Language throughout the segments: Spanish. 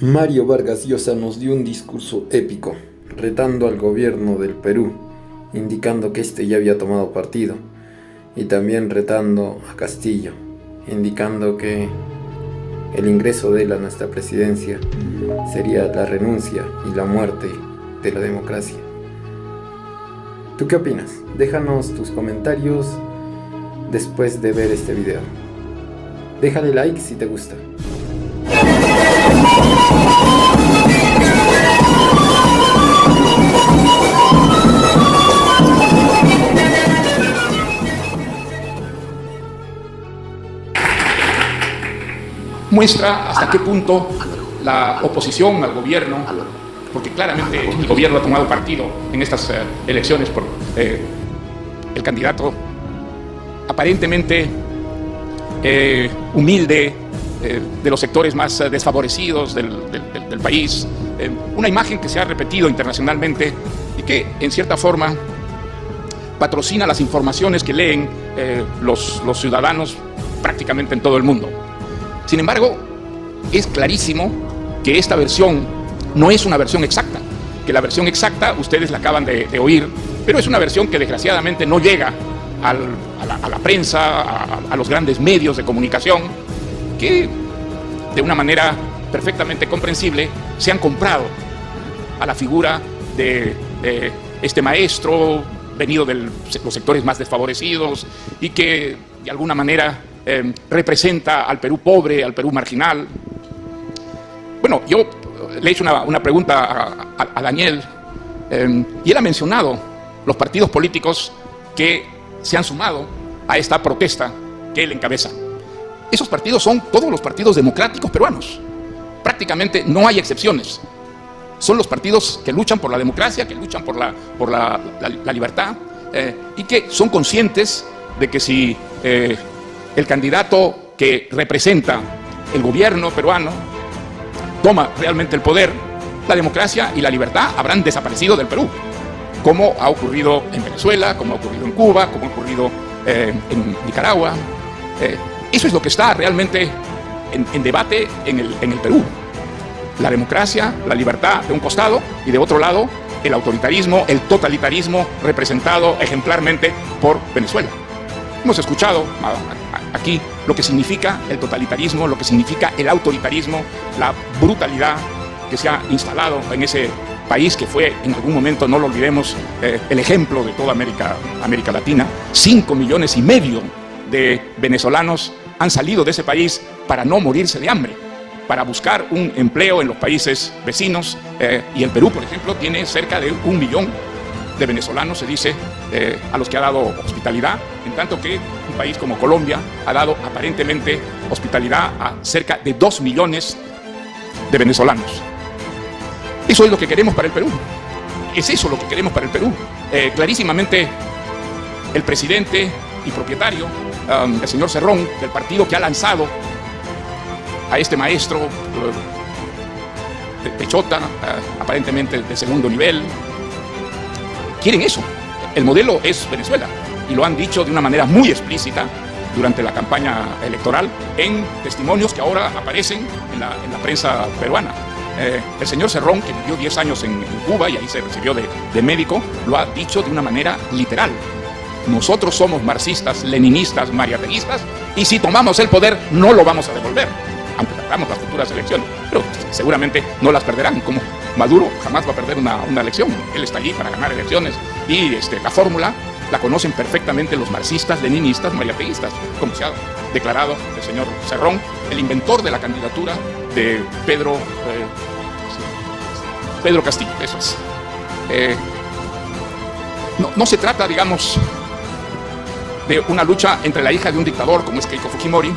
Mario Vargas Llosa nos dio un discurso épico, retando al gobierno del Perú, indicando que éste ya había tomado partido, y también retando a Castillo, indicando que el ingreso de él a nuestra presidencia sería la renuncia y la muerte de la democracia. ¿Tú qué opinas? Déjanos tus comentarios después de ver este video. Déjale like si te gusta. Muestra hasta qué punto la oposición al gobierno, porque claramente el gobierno ha tomado partido en estas elecciones por el candidato aparentemente humilde de los sectores más desfavorecidos del país, una imagen que se ha repetido internacionalmente y que en cierta forma patrocina las informaciones que leen los ciudadanos prácticamente en todo el mundo. Sin embargo, es clarísimo que esta versión no es una versión exacta, que la versión exacta ustedes la acaban de oír, pero es una versión que desgraciadamente no llega a la prensa, a los grandes medios de comunicación, que de una manera perfectamente comprensible se han comprado a la figura de este maestro venido de los sectores más desfavorecidos y que de alguna manera representa al Perú pobre, al Perú marginal. Bueno, yo le he hecho una pregunta a Daniel y él ha mencionado los partidos políticos que se han sumado a esta protesta que él encabeza. Esos partidos son todos los partidos democráticos peruanos. Prácticamente no hay excepciones. Son los partidos que luchan por la democracia, que luchan por la libertad y que son conscientes de que si el candidato que representa el gobierno peruano toma realmente el poder, la democracia y la libertad habrán desaparecido del Perú, como ha ocurrido en Venezuela, como ha ocurrido en Cuba, como ha ocurrido en Nicaragua. Eso es lo que está realmente en debate en el Perú. La democracia, la libertad de un costado y de otro lado el autoritarismo, el totalitarismo representado ejemplarmente por Venezuela. Hemos escuchado aquí lo que significa el totalitarismo, lo que significa el autoritarismo, la brutalidad que se ha instalado en ese país que fue, en algún momento, no lo olvidemos, el ejemplo de toda América Latina. 5,5 millones de venezolanos han salido de ese país para no morirse de hambre, para buscar un empleo en los países vecinos, y el Perú, por ejemplo, tiene cerca de 1 millón de venezolanos, se dice, a los que ha dado hospitalidad, en tanto que un país como Colombia ha dado aparentemente hospitalidad a cerca de 2 millones de venezolanos. Eso es lo que queremos para el Perú. Es eso lo que queremos para el Perú. Clarísimamente, el presidente y propietario, el señor Cerrón, del partido que ha lanzado a este maestro de chota, aparentemente de segundo nivel, quieren eso. El modelo es Venezuela y lo han dicho de una manera muy explícita durante la campaña electoral en testimonios que ahora aparecen en la prensa peruana. El señor Cerrón, que vivió 10 años en Cuba y ahí se recibió de médico, lo ha dicho de una manera literal. Nosotros somos marxistas, leninistas, mariateguistas y si tomamos el poder no lo vamos a devolver, aunque perdamos las futuras elecciones, pero seguramente no las perderán, como Maduro jamás va a perder una elección. Él está allí para ganar elecciones y la fórmula la conocen perfectamente los marxistas, leninistas, mariateguistas, como se ha declarado el señor Cerrón, el inventor de la candidatura de Pedro Castillo. Eso es. No se trata, digamos, de una lucha entre la hija de un dictador como es Keiko Fujimori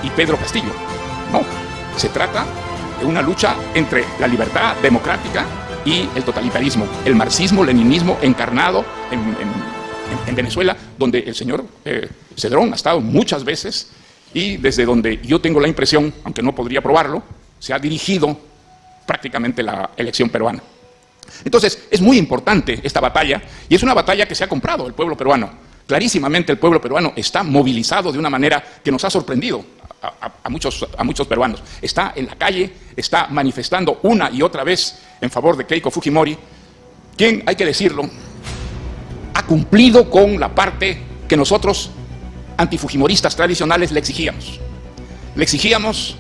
y Pedro Castillo. No, se trata de una lucha entre la libertad democrática y el totalitarismo, el marxismo-leninismo encarnado en Venezuela, donde el señor Cerrón ha estado muchas veces y desde donde yo tengo la impresión, aunque no podría probarlo, se ha dirigido prácticamente la elección peruana. Entonces, es muy importante esta batalla y es una batalla que se ha comprado el pueblo peruano. clarísimamente el pueblo peruano está movilizado de una manera que nos ha sorprendido a muchos peruanos. Está en la calle, está manifestando una y otra vez en favor de Keiko Fujimori, quien, hay que decirlo, ha cumplido con la parte que nosotros, antifujimoristas tradicionales, le exigíamos. Le exigíamos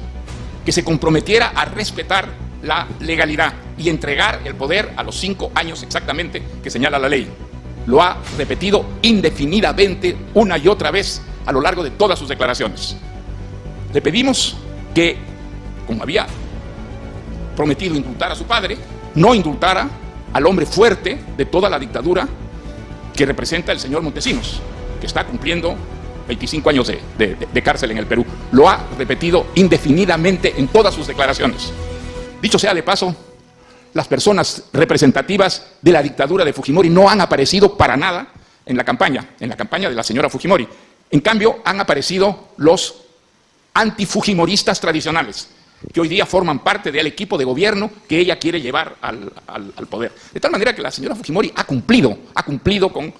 que se comprometiera a respetar la legalidad y entregar el poder a los 5 años exactamente que señala la ley. Lo ha repetido indefinidamente una y otra vez a lo largo de todas sus declaraciones. Le pedimos que, como había prometido indultar a su padre, no indultara al hombre fuerte de toda la dictadura que representa el señor Montesinos, que está cumpliendo 25 años de cárcel en el Perú. Lo ha repetido indefinidamente en todas sus declaraciones. Dicho sea de paso, las personas representativas de la dictadura de Fujimori no han aparecido para nada en la campaña de la señora Fujimori. En cambio, han aparecido los antifujimoristas tradicionales, que hoy día forman parte del equipo de gobierno que ella quiere llevar al poder. De tal manera que la señora Fujimori ha cumplido con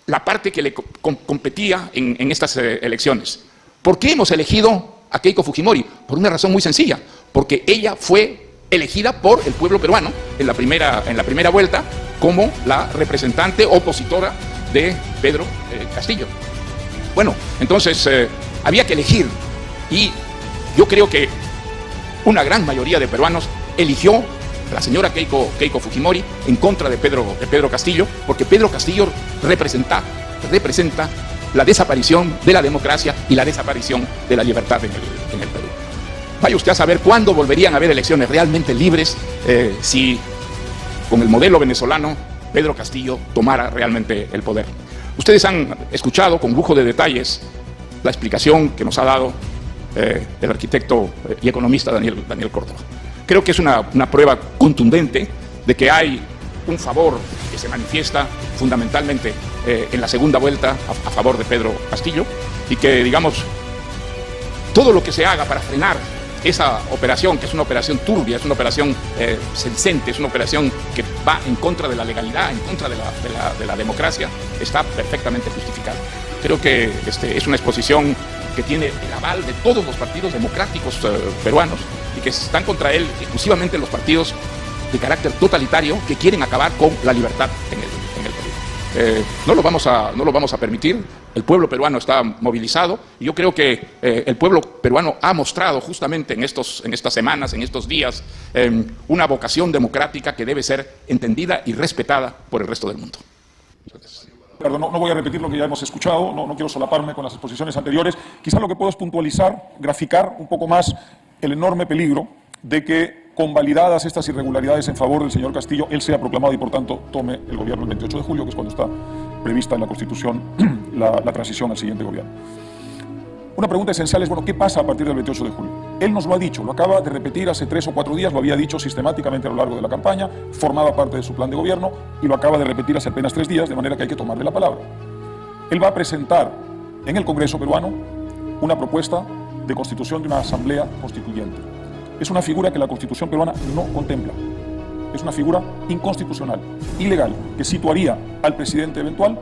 la parte que le competía en estas elecciones. ¿Por qué hemos elegido a Keiko Fujimori? Por una razón muy sencilla, porque ella fue elegida por el pueblo peruano en la primera vuelta como la representante opositora de Pedro Castillo. Bueno, entonces había que elegir, y yo creo que una gran mayoría de peruanos eligió a la señora Keiko Fujimori en contra de Pedro Castillo, porque Pedro Castillo representa la desaparición de la democracia y la desaparición de la libertad en el Perú. Vaya usted a saber cuándo volverían a haber elecciones realmente libres si con el modelo venezolano Pedro Castillo tomara realmente el poder. Ustedes han escuchado con lujo de detalles la explicación que nos ha dado el arquitecto y economista Daniel Córdoba. Creo que es una prueba contundente de que hay un favor que se manifiesta fundamentalmente en la segunda vuelta a favor de Pedro Castillo, y que, digamos, todo lo que se haga para frenar esa operación, que es una operación turbia, es una operación sedicente, es una operación que va en contra de la legalidad, en contra de la democracia, está perfectamente justificado. Creo que es una exposición que tiene el aval de todos los partidos democráticos peruanos, y que están contra él exclusivamente los partidos de carácter totalitario que quieren acabar con la libertad en el Perú. No lo vamos a permitir. El pueblo peruano está movilizado, y yo creo que el pueblo peruano ha mostrado justamente en estas semanas, en estos días, una vocación democrática que debe ser entendida y respetada por el resto del mundo. Perdón, no voy a repetir lo que ya hemos escuchado, no quiero solaparme con las exposiciones anteriores. Quizá lo que puedo es puntualizar, graficar un poco más el enorme peligro de que, convalidadas estas irregularidades en favor del señor Castillo, él sea proclamado y por tanto tome el gobierno el 28 de julio, que es cuando está prevista en la Constitución la transición al siguiente gobierno. Una pregunta esencial es, bueno, ¿qué pasa a partir del 28 de julio? Él nos lo ha dicho, lo acaba de repetir hace 3 o 4 días, lo había dicho sistemáticamente a lo largo de la campaña, formaba parte de su plan de gobierno, y lo acaba de repetir hace apenas 3 días, de manera que hay que tomarle la palabra. Él va a presentar en el Congreso peruano una propuesta de constitución de una asamblea constituyente. Es una figura que la Constitución peruana no contempla. Es una figura inconstitucional, ilegal, que situaría al presidente eventual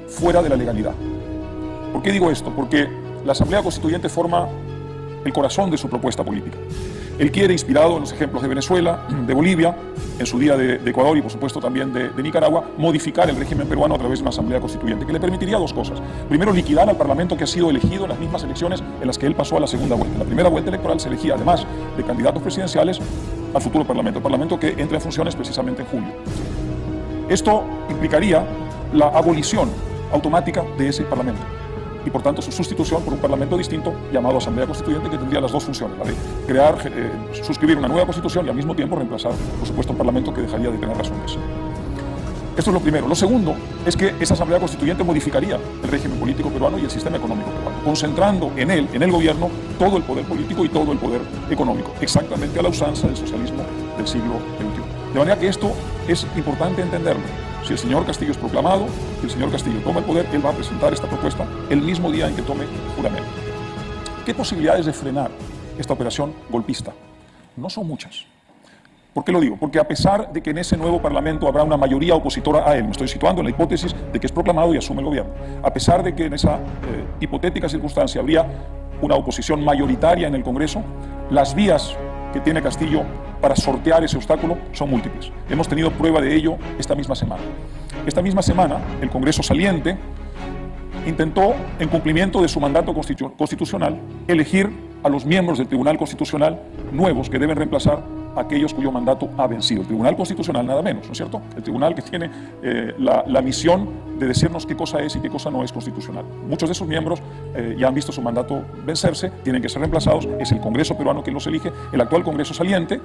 fuera de la legalidad. ¿Por qué digo esto? Porque la Asamblea Constituyente forma el corazón de su propuesta política. Él quiere, inspirado en los ejemplos de Venezuela, de Bolivia, en su día de Ecuador y por supuesto también de Nicaragua, modificar el régimen peruano a través de una Asamblea Constituyente, que le permitiría 2 cosas. Primero, liquidar al Parlamento que ha sido elegido en las mismas elecciones en las que él pasó a la segunda vuelta. En la primera vuelta electoral se elegía, además de candidatos presidenciales, al futuro Parlamento, el Parlamento que entra en funciones precisamente en julio. Esto implicaría la abolición automática de ese Parlamento, y por tanto su sustitución por un Parlamento distinto llamado Asamblea Constituyente, que tendría las 2 funciones, la de crear, suscribir una nueva Constitución y al mismo tiempo reemplazar, por supuesto, un Parlamento que dejaría de tener razón de ser. Esto es lo primero. Lo segundo es que esa Asamblea Constituyente modificaría el régimen político peruano y el sistema económico peruano, concentrando en él, en el gobierno, todo el poder político y todo el poder económico, exactamente a la usanza del socialismo del siglo XXI. De manera que esto es importante entenderlo. Si el señor Castillo es proclamado, si el señor Castillo toma el poder, él va a presentar esta propuesta el mismo día en que tome juramento. ¿Qué posibilidades de frenar esta operación golpista? No son muchas. ¿Por qué lo digo? Porque a pesar de que en ese nuevo Parlamento habrá una mayoría opositora a él, me estoy situando en la hipótesis de que es proclamado y asume el gobierno, a pesar de que en esa hipotética circunstancia habría una oposición mayoritaria en el Congreso, las vías que tiene Castillo para sortear ese obstáculo son múltiples. Hemos tenido prueba de ello esta misma semana. Esta misma semana, el Congreso saliente intentó, en cumplimiento de su mandato constitucional, elegir a los miembros del Tribunal Constitucional nuevos que deben reemplazar a aquellos cuyo mandato ha vencido. El Tribunal Constitucional, nada menos, ¿no es cierto? El tribunal que tiene la misión de decirnos qué cosa es y qué cosa no es constitucional. Muchos de esos miembros ya han visto su mandato vencerse, tienen que ser reemplazados, es el Congreso peruano quien los elige. El actual Congreso saliente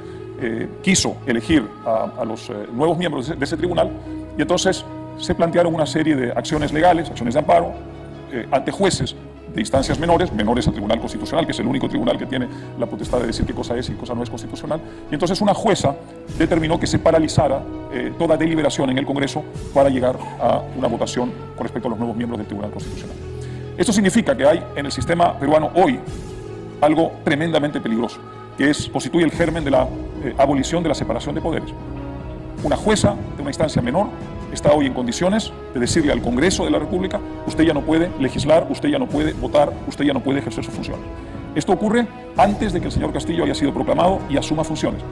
quiso elegir a los nuevos miembros de ese tribunal y entonces se plantearon una serie de acciones legales, acciones de amparo, ante jueces de instancias menores al Tribunal Constitucional, que es el único tribunal que tiene la potestad de decir qué cosa es y qué cosa no es constitucional. Y entonces una jueza determinó que se paralizara toda deliberación en el Congreso para llegar a una votación con respecto a los nuevos miembros del Tribunal Constitucional. Esto significa que hay en el sistema peruano hoy algo tremendamente peligroso, que constituye el germen de la abolición de la separación de poderes. Una jueza de una instancia menor está hoy en condiciones de decirle al Congreso de la República: usted ya no puede legislar, usted ya no puede votar, usted ya no puede ejercer sus funciones. Esto ocurre antes de que el señor Castillo haya sido proclamado y asuma funciones.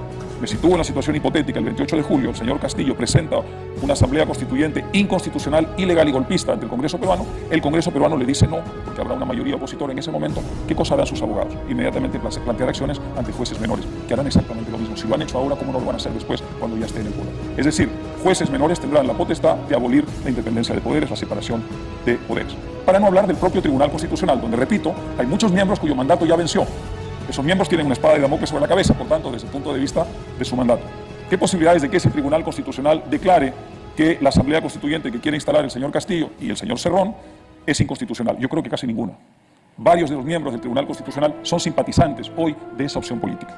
Me sitúo en la situación hipotética: el 28 de julio el señor Castillo presenta una asamblea constituyente inconstitucional, ilegal y golpista ante el Congreso peruano. El Congreso peruano le dice no, porque habrá una mayoría opositora en ese momento. ¿Qué cosa harán sus abogados? Inmediatamente plantear acciones ante jueces menores, que harán exactamente lo mismo. Si lo han hecho ahora, ¿cómo no lo van a hacer después, cuando ya esté en el poder? Es decir, jueces menores tendrán la potestad de abolir la independencia de poderes, la separación de poderes. Para no hablar del propio Tribunal Constitucional, donde, repito, hay muchos miembros cuyo mandato ya venció. Esos miembros tienen una espada de Damocles sobre la cabeza, por tanto, desde el punto de vista de su mandato. ¿Qué posibilidades de que ese Tribunal Constitucional declare que la Asamblea Constituyente que quiere instalar el señor Castillo y el señor Cerrón es inconstitucional? Yo creo que casi ninguna. Varios de los miembros del Tribunal Constitucional son simpatizantes hoy de esa opción política.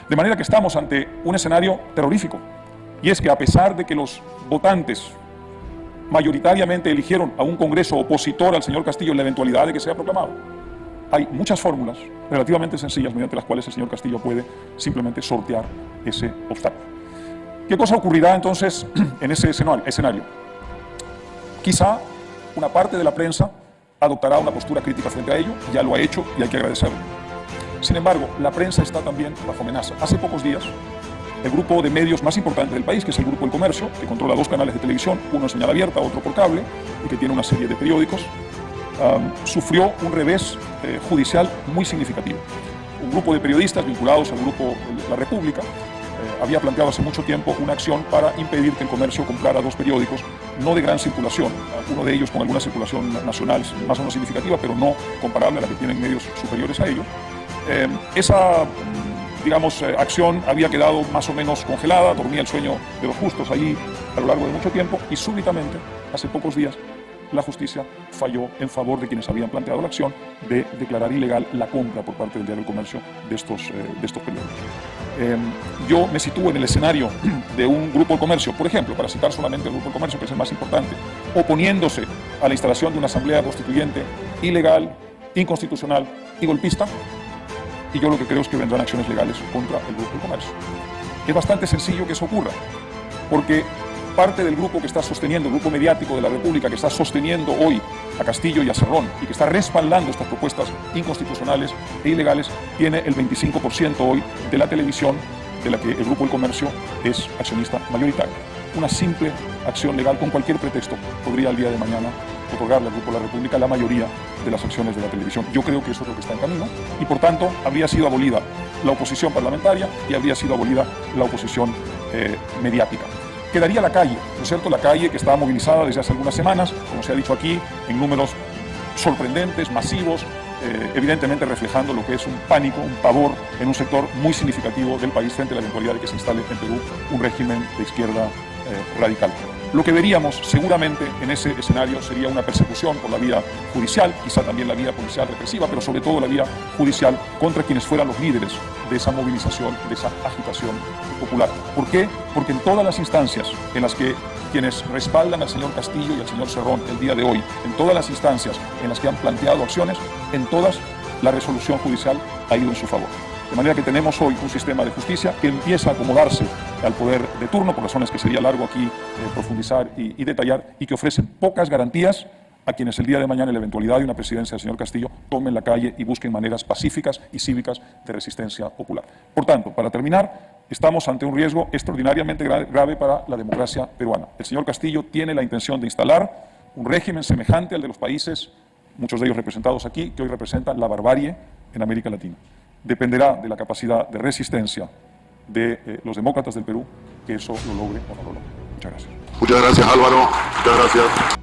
De manera que estamos ante un escenario terrorífico, y es que a pesar de que los votantes mayoritariamente eligieron a un Congreso opositor al señor Castillo en la eventualidad de que sea proclamado, hay muchas fórmulas relativamente sencillas mediante las cuales el señor Castillo puede simplemente sortear ese obstáculo. ¿Qué cosa ocurrirá entonces en ese escenario? Quizá una parte de la prensa adoptará una postura crítica frente a ello, ya lo ha hecho y hay que agradecerlo. Sin embargo, la prensa está también bajo amenaza. Hace pocos días, el grupo de medios más importante del país, que es el Grupo El Comercio, que controla 2 canales de televisión, uno en señal abierta, otro por cable, y que tiene una serie de periódicos, sufrió un revés judicial muy significativo. Un grupo de periodistas vinculados al grupo La República había planteado hace mucho tiempo una acción para impedir que El Comercio comprara 2 periódicos no de gran circulación, uno de ellos con alguna circulación nacional más o menos significativa, pero no comparable a la que tienen medios superiores a ellos. Esa acción había quedado más o menos congelada, dormía el sueño de los justos allí a lo largo de mucho tiempo, y súbitamente, hace pocos días, la justicia falló en favor de quienes habían planteado la acción de declarar ilegal la compra por parte del Diario El Comercio de estos periódicos. Yo me sitúo en el escenario de un Grupo El Comercio, por ejemplo, para citar solamente el Grupo El Comercio, que es el más importante, oponiéndose a la instalación de una asamblea constituyente ilegal, inconstitucional y golpista, y yo lo que creo es que vendrán acciones legales contra el Grupo El Comercio. Es bastante sencillo que eso ocurra, porque parte del grupo que está sosteniendo, el grupo mediático de la República, que está sosteniendo hoy a Castillo y a Cerrón y que está respaldando estas propuestas inconstitucionales e ilegales, tiene el 25% hoy de la televisión de la que el Grupo El Comercio es accionista mayoritario. Una simple acción legal con cualquier pretexto podría al día de mañana otorgarle al Grupo La República la mayoría de las acciones de la televisión. Yo creo que eso es lo que está en camino y, por tanto, habría sido abolida la oposición parlamentaria y habría sido abolida la oposición mediática. Quedaría la calle, ¿no es cierto? La calle que estaba movilizada desde hace algunas semanas, como se ha dicho aquí, en números sorprendentes, masivos, evidentemente reflejando lo que es un pánico, un pavor en un sector muy significativo del país frente a la eventualidad de que se instale en Perú un régimen de izquierda radical. Lo que veríamos seguramente en ese escenario sería una persecución por la vía judicial, quizá también la vía policial represiva, pero sobre todo la vía judicial contra quienes fueran los líderes de esa movilización, de esa agitación popular. ¿Por qué? Porque en todas las instancias en las que quienes respaldan al señor Castillo y al señor Cerrón el día de hoy, en todas las instancias en las que han planteado acciones, en todas la resolución judicial ha ido en su favor. De manera que tenemos hoy un sistema de justicia que empieza a acomodarse al poder de turno, por razones que sería largo aquí profundizar y detallar, y que ofrecen pocas garantías a quienes el día de mañana, en la eventualidad de una presidencia del señor Castillo, tomen la calle y busquen maneras pacíficas y cívicas de resistencia popular. Por tanto, para terminar, estamos ante un riesgo extraordinariamente grave para la democracia peruana. El señor Castillo tiene la intención de instalar un régimen semejante al de los países, muchos de ellos representados aquí, que hoy representan la barbarie en América Latina. Dependerá de la capacidad de resistencia de los demócratas del Perú que eso lo logre o no lo logre. Muchas gracias. Muchas gracias, Álvaro. Muchas gracias.